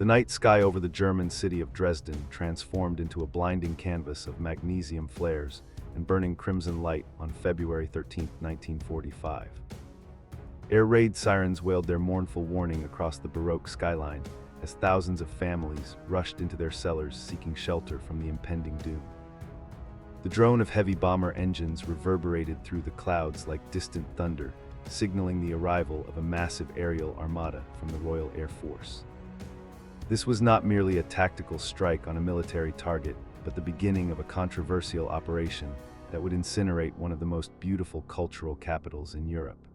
The night sky over the German city of Dresden transformed into a blinding canvas of magnesium flares and burning crimson light on February 13, 1945. Air raid sirens wailed their mournful warning across the Baroque skyline as thousands of families rushed into their cellars seeking shelter from the impending doom. The drone of heavy bomber engines reverberated through the clouds like distant thunder, signaling the arrival of a massive aerial armada from the Royal Air Force. This was not merely a tactical strike on a military target, but the beginning of a controversial operation that would incinerate one of the most beautiful cultural capitals in Europe.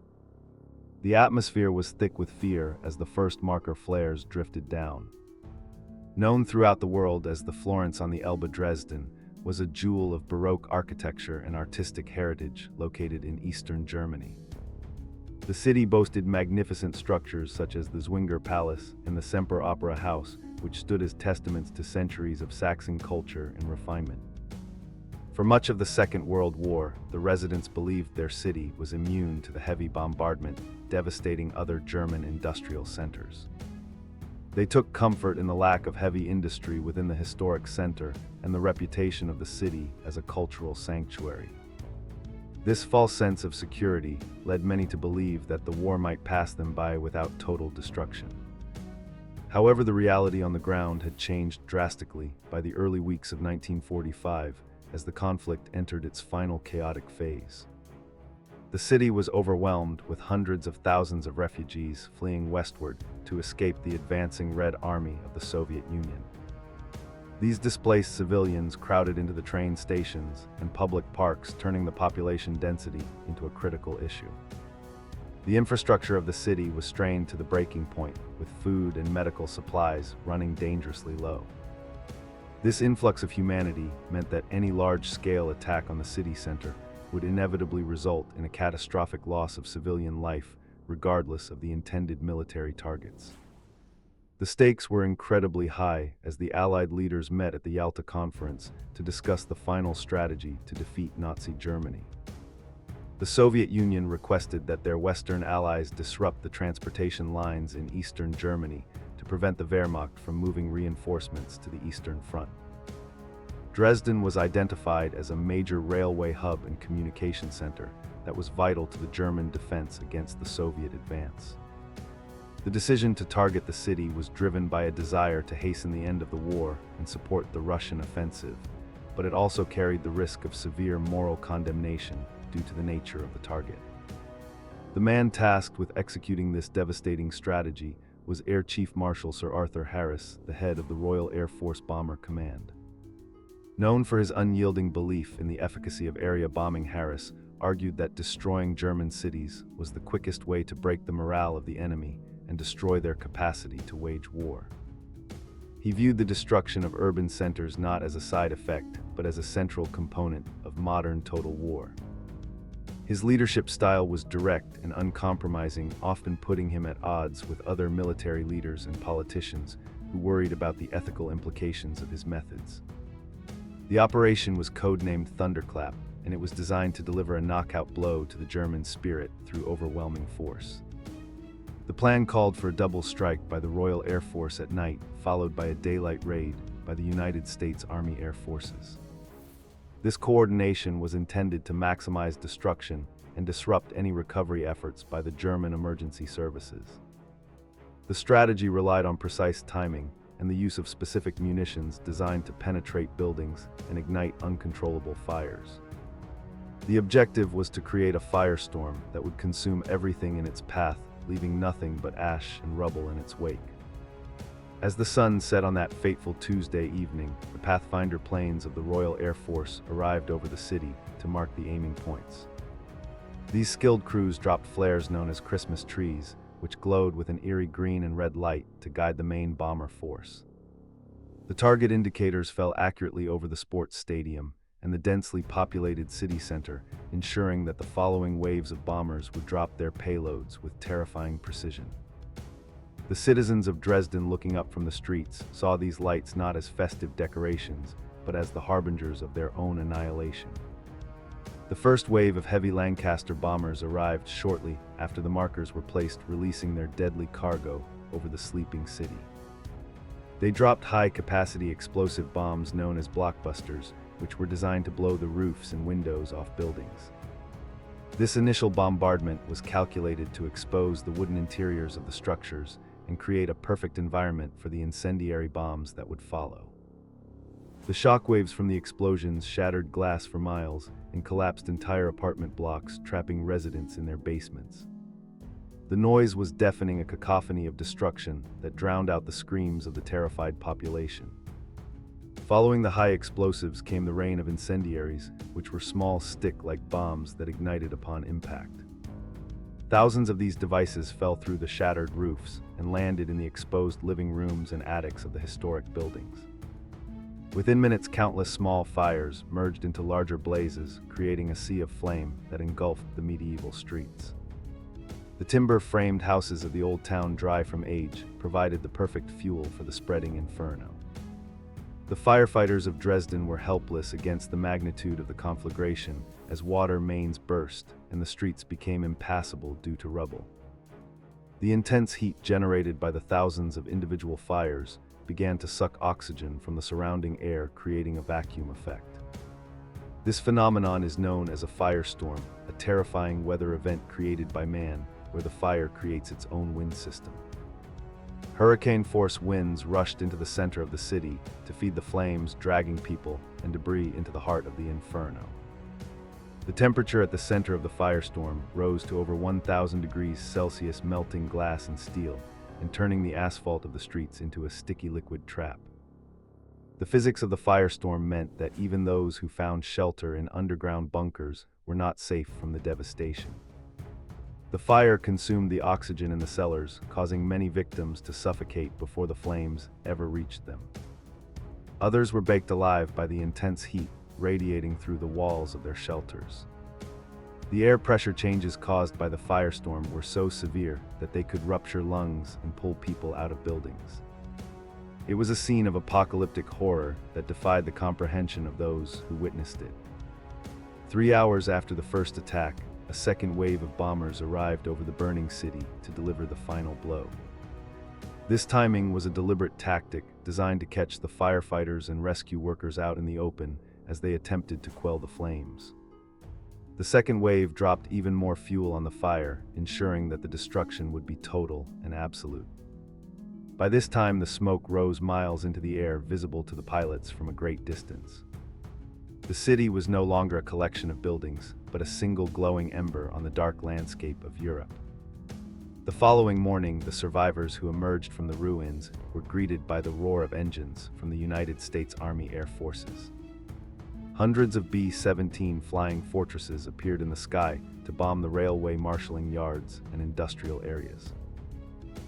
The atmosphere was thick with fear as the first marker flares drifted down. Known throughout the world as the Florence on the Elbe, Dresden was a jewel of Baroque architecture and artistic heritage located in eastern Germany. The city boasted magnificent structures such as the Zwinger Palace and the Semper Opera House, which stood as testaments to centuries of Saxon culture and refinement. For much of the Second World War, the residents believed their city was immune to the heavy bombardment devastating other German industrial centers. They took comfort in the lack of heavy industry within the historic center and the reputation of the city as a cultural sanctuary. This false sense of security led many to believe that the war might pass them by without total destruction. However, the reality on the ground had changed drastically by the early weeks of 1945 as the conflict entered its final chaotic phase. The city was overwhelmed with hundreds of thousands of refugees fleeing westward to escape the advancing Red Army of the Soviet Union. These displaced civilians crowded into the train stations and public parks, turning the population density into a critical issue. The infrastructure of the city was strained to the breaking point, with food and medical supplies running dangerously low. This influx of humanity meant that any large-scale attack on the city center would inevitably result in a catastrophic loss of civilian life, regardless of the intended military targets. The stakes were incredibly high as the Allied leaders met at the Yalta Conference to discuss the final strategy to defeat Nazi Germany. The Soviet Union requested that their Western allies disrupt the transportation lines in eastern Germany to prevent the Wehrmacht from moving reinforcements to the Eastern Front. Dresden was identified as a major railway hub and communication center that was vital to the German defense against the Soviet advance. The decision to target the city was driven by a desire to hasten the end of the war and support the Russian offensive, but it also carried the risk of severe moral condemnation due to the nature of the target. The man tasked with executing this devastating strategy was Air Chief Marshal Sir Arthur Harris, the head of the Royal Air Force Bomber Command. Known for his unyielding belief in the efficacy of area bombing, Harris argued that destroying German cities was the quickest way to break the morale of the enemy and destroy their capacity to wage war. He viewed the destruction of urban centers not as a side effect, but as a central component of modern total war. His leadership style was direct and uncompromising, often putting him at odds with other military leaders and politicians who worried about the ethical implications of his methods. The operation was codenamed Thunderclap, and it was designed to deliver a knockout blow to the German spirit through overwhelming force. The plan called for a double strike by the Royal Air Force at night, followed by a daylight raid by the United States Army Air Forces. This coordination was intended to maximize destruction and disrupt any recovery efforts by the German emergency services. The strategy relied on precise timing and the use of specific munitions designed to penetrate buildings and ignite uncontrollable fires. The objective was to create a firestorm that would consume everything in its path, leaving nothing but ash and rubble in its wake. As the sun set on that fateful Tuesday evening, the Pathfinder planes of the Royal Air Force arrived over the city to mark the aiming points. These skilled crews dropped flares known as Christmas trees, which glowed with an eerie green and red light to guide the main bomber force. The target indicators fell accurately over the sports stadium and the densely populated city center, ensuring that the following waves of bombers would drop their payloads with terrifying precision. The citizens of Dresden, looking up from the streets, saw these lights not as festive decorations, but as the harbingers of their own annihilation. The first wave of heavy Lancaster bombers arrived shortly after the markers were placed, releasing their deadly cargo over the sleeping city. They dropped high-capacity explosive bombs known as blockbusters, which were designed to blow the roofs and windows off buildings. This initial bombardment was calculated to expose the wooden interiors of the structures and create a perfect environment for the incendiary bombs that would follow. The shockwaves from the explosions shattered glass for miles and collapsed entire apartment blocks, trapping residents in their basements. The noise was deafening, a cacophony of destruction that drowned out the screams of the terrified population. Following the high explosives came the rain of incendiaries, which were small stick-like bombs that ignited upon impact. Thousands of these devices fell through the shattered roofs and landed in the exposed living rooms and attics of the historic buildings. Within minutes, countless small fires merged into larger blazes, creating a sea of flame that engulfed the medieval streets. The timber-framed houses of the old town, dry from age, provided the perfect fuel for the spreading inferno. The firefighters of Dresden were helpless against the magnitude of the conflagration as water mains burst and the streets became impassable due to rubble. The intense heat generated by the thousands of individual fires began to suck oxygen from the surrounding air, creating a vacuum effect. This phenomenon is known as a firestorm, a terrifying weather event created by man, where the fire creates its own wind system. Hurricane-force winds rushed into the center of the city to feed the flames, dragging people and debris into the heart of the inferno. The temperature at the center of the firestorm rose to over 1,000 degrees Celsius, melting glass and steel and turning the asphalt of the streets into a sticky liquid trap. The physics of the firestorm meant that even those who found shelter in underground bunkers were not safe from the devastation. The fire consumed the oxygen in the cellars, causing many victims to suffocate before the flames ever reached them. Others were baked alive by the intense heat radiating through the walls of their shelters. The air pressure changes caused by the firestorm were so severe that they could rupture lungs and pull people out of buildings. It was a scene of apocalyptic horror that defied the comprehension of those who witnessed it. 3 hours after the first attack, a second wave of bombers arrived over the burning city to deliver the final blow. This timing was a deliberate tactic designed to catch the firefighters and rescue workers out in the open as they attempted to quell the flames. The second wave dropped even more fuel on the fire, ensuring that the destruction would be total and absolute. By this time, the smoke rose miles into the air, visible to the pilots from a great distance. The city was no longer a collection of buildings, but a single glowing ember on the dark landscape of Europe. The following morning, the survivors who emerged from the ruins were greeted by the roar of engines from the United States Army Air Forces. Hundreds of B-17 flying fortresses appeared in the sky to bomb the railway marshalling yards and industrial areas.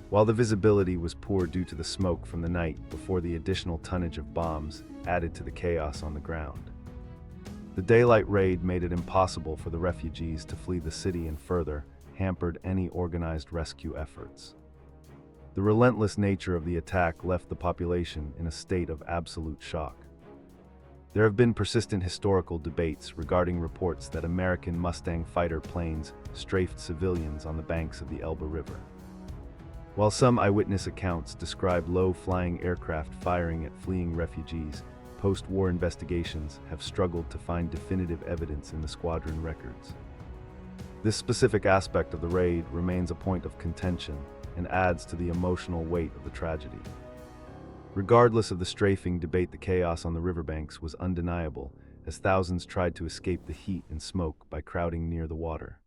While the visibility was poor due to the smoke from the night before the additional tonnage of bombs added to the chaos on the ground. The daylight raid made it impossible for the refugees to flee the city and further hampered any organized rescue efforts. The relentless nature of the attack left the population in a state of absolute shock. There have been persistent historical debates regarding reports that American Mustang fighter planes strafed civilians on the banks of the Elbe River. While some eyewitness accounts describe low-flying aircraft firing at fleeing refugees, post-war investigations have struggled to find definitive evidence in the squadron records. This specific aspect of the raid remains a point of contention and adds to the emotional weight of the tragedy. Regardless of the strafing debate, the chaos on the riverbanks was undeniable, as thousands tried to escape the heat and smoke by crowding near the water.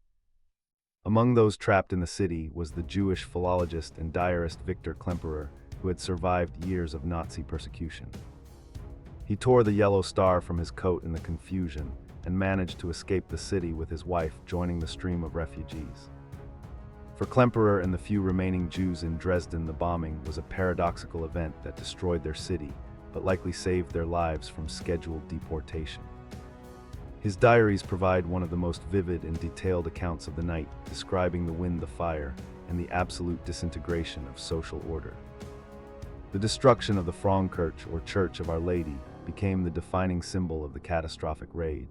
Among those trapped in the city was the Jewish philologist and diarist Victor Klemperer, who had survived years of Nazi persecution. He tore the yellow star from his coat in the confusion and managed to escape the city with his wife, joining the stream of refugees. For Klemperer and the few remaining Jews in Dresden, the bombing was a paradoxical event that destroyed their city, but likely saved their lives from scheduled deportation. His diaries provide one of the most vivid and detailed accounts of the night, describing the wind, the fire, and the absolute disintegration of social order. The destruction of the Frauenkirche, or Church of Our Lady, became the defining symbol of the catastrophic raid.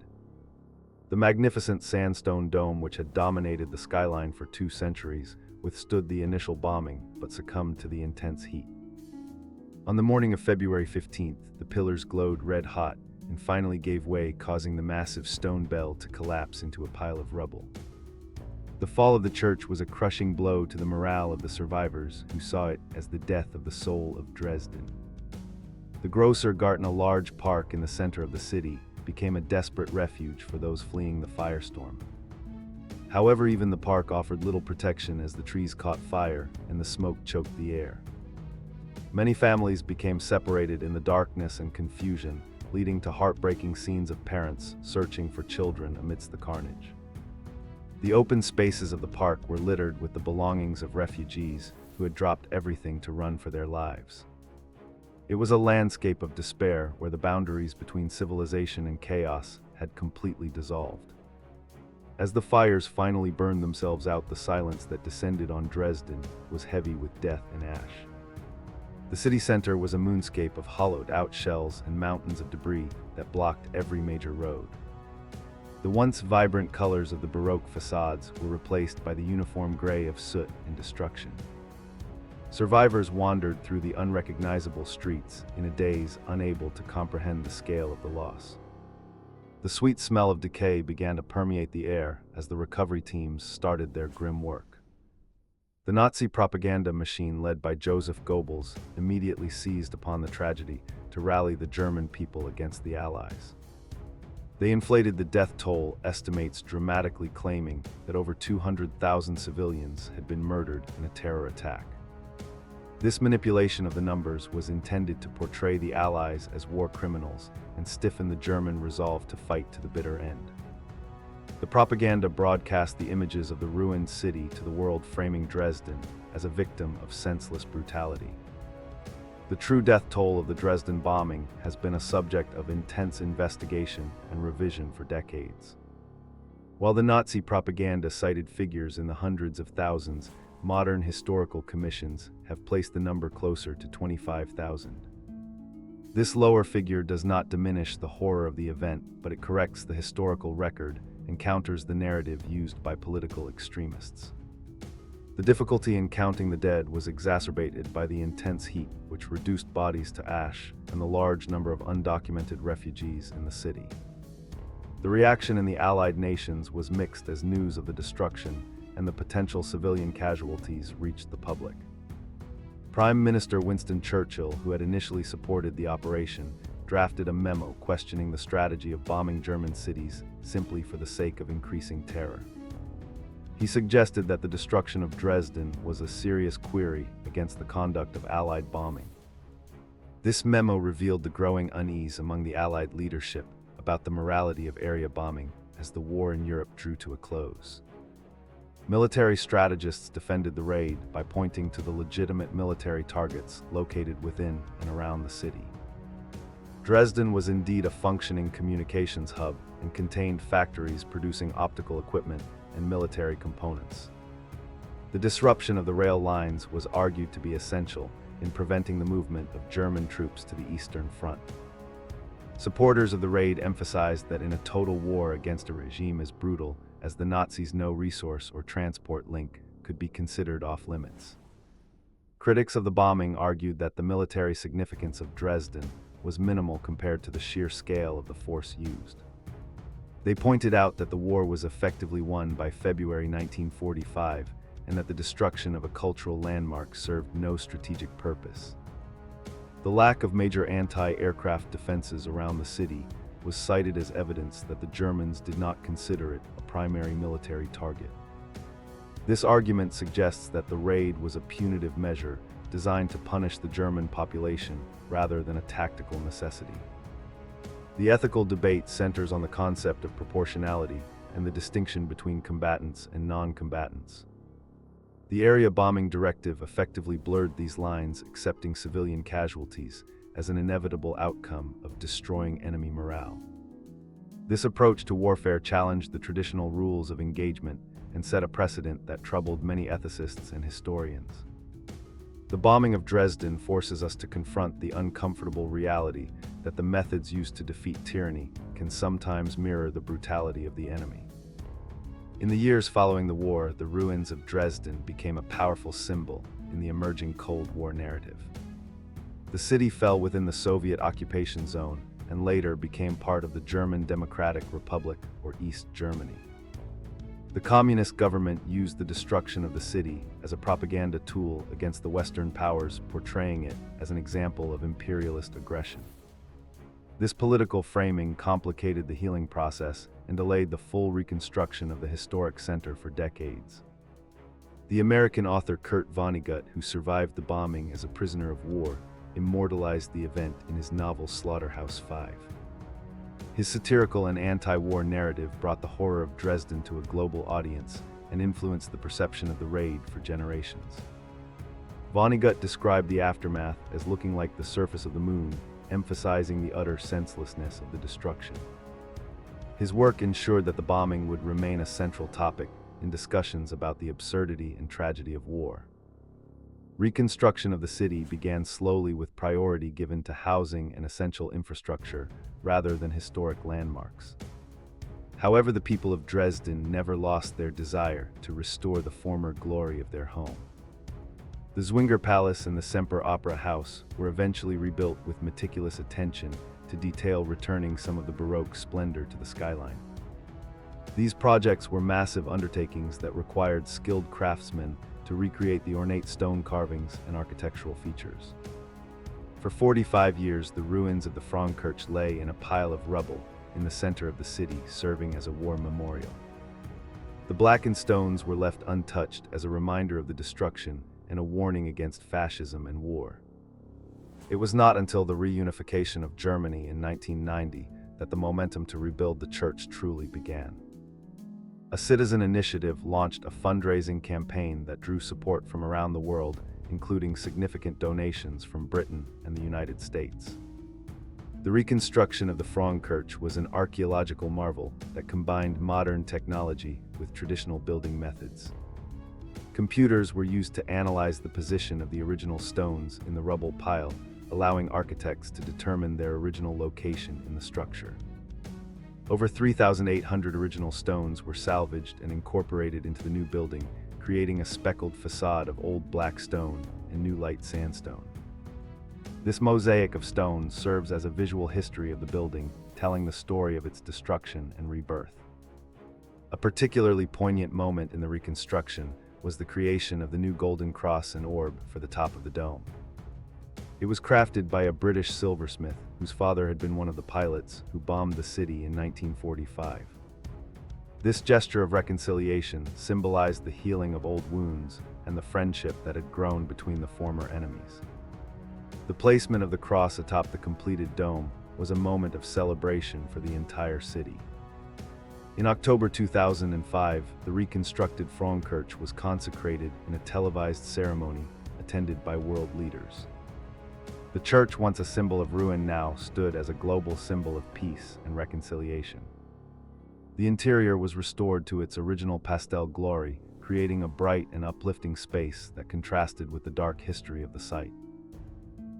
The magnificent sandstone dome, which had dominated the skyline for 2 centuries, withstood the initial bombing but succumbed to the intense heat. On the morning of February 15th, the pillars glowed red hot and finally gave way, causing the massive stone bell to collapse into a pile of rubble. The fall of the church was a crushing blow to the morale of the survivors, who saw it as the death of the soul of Dresden. The Grosser Garten, a large park in the center of the city, became a desperate refuge for those fleeing the firestorm. However, even the park offered little protection as the trees caught fire and the smoke choked the air. Many families became separated in the darkness and confusion, leading to heartbreaking scenes of parents searching for children amidst the carnage. The open spaces of the park were littered with the belongings of refugees who had dropped everything to run for their lives. It was a landscape of despair where the boundaries between civilization and chaos had completely dissolved. As the fires finally burned themselves out, the silence that descended on Dresden was heavy with death and ash. The city center was a moonscape of hollowed-out shells and mountains of debris that blocked every major road. The once vibrant colors of the Baroque facades were replaced by the uniform gray of soot and destruction. Survivors wandered through the unrecognizable streets in a daze, unable to comprehend the scale of the loss. The sweet smell of decay began to permeate the air as the recovery teams started their grim work. The Nazi propaganda machine led by Joseph Goebbels immediately seized upon the tragedy to rally the German people against the Allies. They inflated the death toll estimates, dramatically claiming that over 200,000 civilians had been murdered in a terror attack. This manipulation of the numbers was intended to portray the Allies as war criminals and stiffen the German resolve to fight to the bitter end. The propaganda broadcast the images of the ruined city to the world, framing Dresden as a victim of senseless brutality. The true death toll of the Dresden bombing has been a subject of intense investigation and revision for decades. While the Nazi propaganda cited figures in the hundreds of thousands, modern historical commissions have placed the number closer to 25,000. This lower figure does not diminish the horror of the event, but it corrects the historical record and counters the narrative used by political extremists. The difficulty in counting the dead was exacerbated by the intense heat, which reduced bodies to ash, and the large number of undocumented refugees in the city. The reaction in the Allied nations was mixed as news of the destruction and the potential civilian casualties reached the public. Prime Minister Winston Churchill, who had initially supported the operation, drafted a memo questioning the strategy of bombing German cities simply for the sake of increasing terror. He suggested that the destruction of Dresden was a serious query against the conduct of Allied bombing. This memo revealed the growing unease among the Allied leadership about the morality of area bombing as the war in Europe drew to a close. Military strategists defended the raid by pointing to the legitimate military targets located within and around the city. Dresden was indeed a functioning communications hub and contained factories producing optical equipment and military components. The disruption of the rail lines was argued to be essential in preventing the movement of German troops to the Eastern Front. Supporters of the raid emphasized that in a total war against a regime as brutal as the Nazis, no resource or transport link could be considered off-limits. Critics of the bombing argued that the military significance of Dresden was minimal compared to the sheer scale of the force used. They pointed out that the war was effectively won by February 1945 and that the destruction of a cultural landmark served no strategic purpose. The lack of major anti-aircraft defenses around the city was cited as evidence that the Germans did not consider it a primary military target. This argument suggests that the raid was a punitive measure designed to punish the German population rather than a tactical necessity. The ethical debate centers on the concept of proportionality and the distinction between combatants and non-combatants. The area bombing directive effectively blurred these lines, accepting civilian casualties as an inevitable outcome of destroying enemy morale. This approach to warfare challenged the traditional rules of engagement and set a precedent that troubled many ethicists and historians. The bombing of Dresden forces us to confront the uncomfortable reality that the methods used to defeat tyranny can sometimes mirror the brutality of the enemy. In the years following the war, the ruins of Dresden became a powerful symbol in the emerging Cold War narrative. The city fell within the Soviet occupation zone and later became part of the German Democratic Republic, or East Germany. The communist government used the destruction of the city as a propaganda tool against the Western powers, portraying it as an example of imperialist aggression. This political framing complicated the healing process and delayed the full reconstruction of the historic center for decades. The American author Kurt Vonnegut, who survived the bombing as a prisoner of war, immortalized the event in his novel Slaughterhouse-Five. His satirical and anti-war narrative brought the horror of Dresden to a global audience and influenced the perception of the raid for generations. Vonnegut described the aftermath as looking like the surface of the moon, emphasizing the utter senselessness of the destruction. His work ensured that the bombing would remain a central topic in discussions about the absurdity and tragedy of war. Reconstruction of the city began slowly, with priority given to housing and essential infrastructure rather than historic landmarks. However, the people of Dresden never lost their desire to restore the former glory of their home. The Zwinger Palace and the Semper Opera House were eventually rebuilt with meticulous attention to detail, returning some of the Baroque splendor to the skyline. These projects were massive undertakings that required skilled craftsmen to recreate the ornate stone carvings and architectural features. For 45 years, the ruins of the Frauenkirche lay in a pile of rubble in the center of the city, serving as a war memorial. The blackened stones were left untouched as a reminder of the destruction and a warning against fascism and war. It was not until the reunification of Germany in 1990 that the momentum to rebuild the church truly began. A citizen initiative launched a fundraising campaign that drew support from around the world, including significant donations from Britain and the United States. The reconstruction of the Frauenkirche was an archaeological marvel that combined modern technology with traditional building methods. Computers were used to analyze the position of the original stones in the rubble pile, allowing architects to determine their original location in the structure. Over 3,800 original stones were salvaged and incorporated into the new building, creating a speckled facade of old black stone and new light sandstone. This mosaic of stones serves as a visual history of the building, telling the story of its destruction and rebirth. A particularly poignant moment in the reconstruction was the creation of the new golden cross and orb for the top of the dome. It was crafted by a British silversmith whose father had been one of the pilots who bombed the city in 1945. This gesture of reconciliation symbolized the healing of old wounds and the friendship that had grown between the former enemies. The placement of the cross atop the completed dome was a moment of celebration for the entire city. In October 2005, the reconstructed Frauenkirche was consecrated in a televised ceremony attended by world leaders. The church, once a symbol of ruin, now stood as a global symbol of peace and reconciliation. The interior was restored to its original pastel glory, creating a bright and uplifting space that contrasted with the dark history of the site.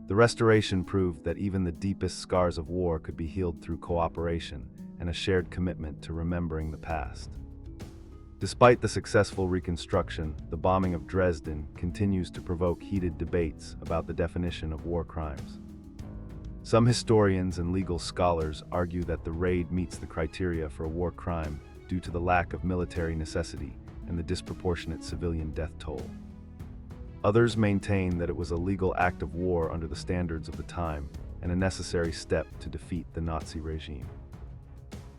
The restoration proved that even the deepest scars of war could be healed through cooperation and a shared commitment to remembering the past. Despite the successful reconstruction, the bombing of Dresden continues to provoke heated debates about the definition of war crimes. Some historians and legal scholars argue that the raid meets the criteria for a war crime due to the lack of military necessity and the disproportionate civilian death toll. Others maintain that it was a legal act of war under the standards of the time and a necessary step to defeat the Nazi regime.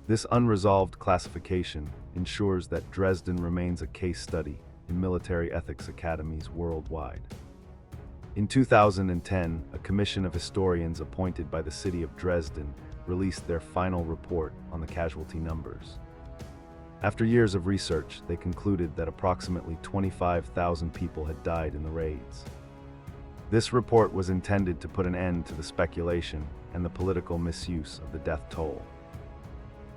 This unresolved classification ensures that Dresden remains a case study in military ethics academies worldwide. In 2010, a commission of historians appointed by the city of Dresden released their final report on the casualty numbers. After years of research, they concluded that approximately 25,000 people had died in the raids. This report was intended to put an end to the speculation and the political misuse of the death toll.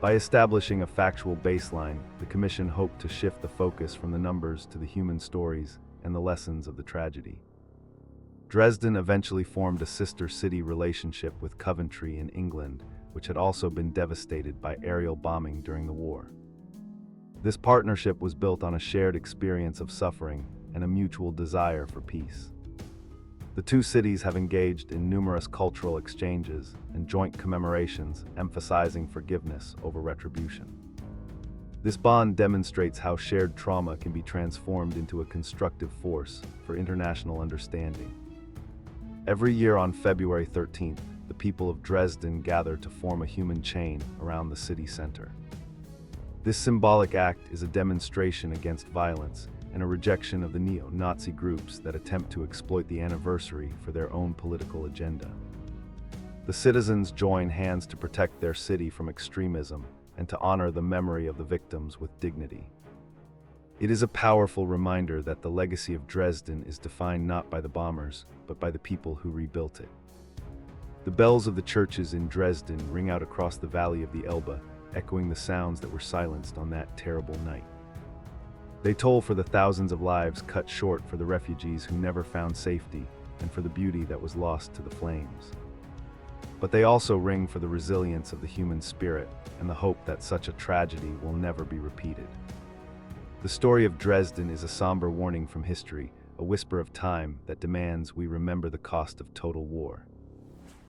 By establishing a factual baseline, the commission hoped to shift the focus from the numbers to the human stories and the lessons of the tragedy. Dresden eventually formed a sister city relationship with Coventry in England, which had also been devastated by aerial bombing during the war. This partnership was built on a shared experience of suffering and a mutual desire for peace. The two cities have engaged in numerous cultural exchanges and joint commemorations, emphasizing forgiveness over retribution. This bond demonstrates how shared trauma can be transformed into a constructive force for international understanding. Every year on February 13th, the people of Dresden gather to form a human chain around the city center. This symbolic act is a demonstration against violence and a rejection of the neo-Nazi groups that attempt to exploit the anniversary for their own political agenda. The citizens join hands to protect their city from extremism and to honor the memory of the victims with dignity. It is a powerful reminder that the legacy of Dresden is defined not by the bombers, but by the people who rebuilt it. The bells of the churches in Dresden ring out across the valley of the Elbe, echoing the sounds that were silenced on that terrible night. They toll for the thousands of lives cut short, for the refugees who never found safety, and for the beauty that was lost to the flames. But they also ring for the resilience of the human spirit and the hope that such a tragedy will never be repeated. The story of Dresden is a somber warning from history, a whisper of time that demands we remember the cost of total war.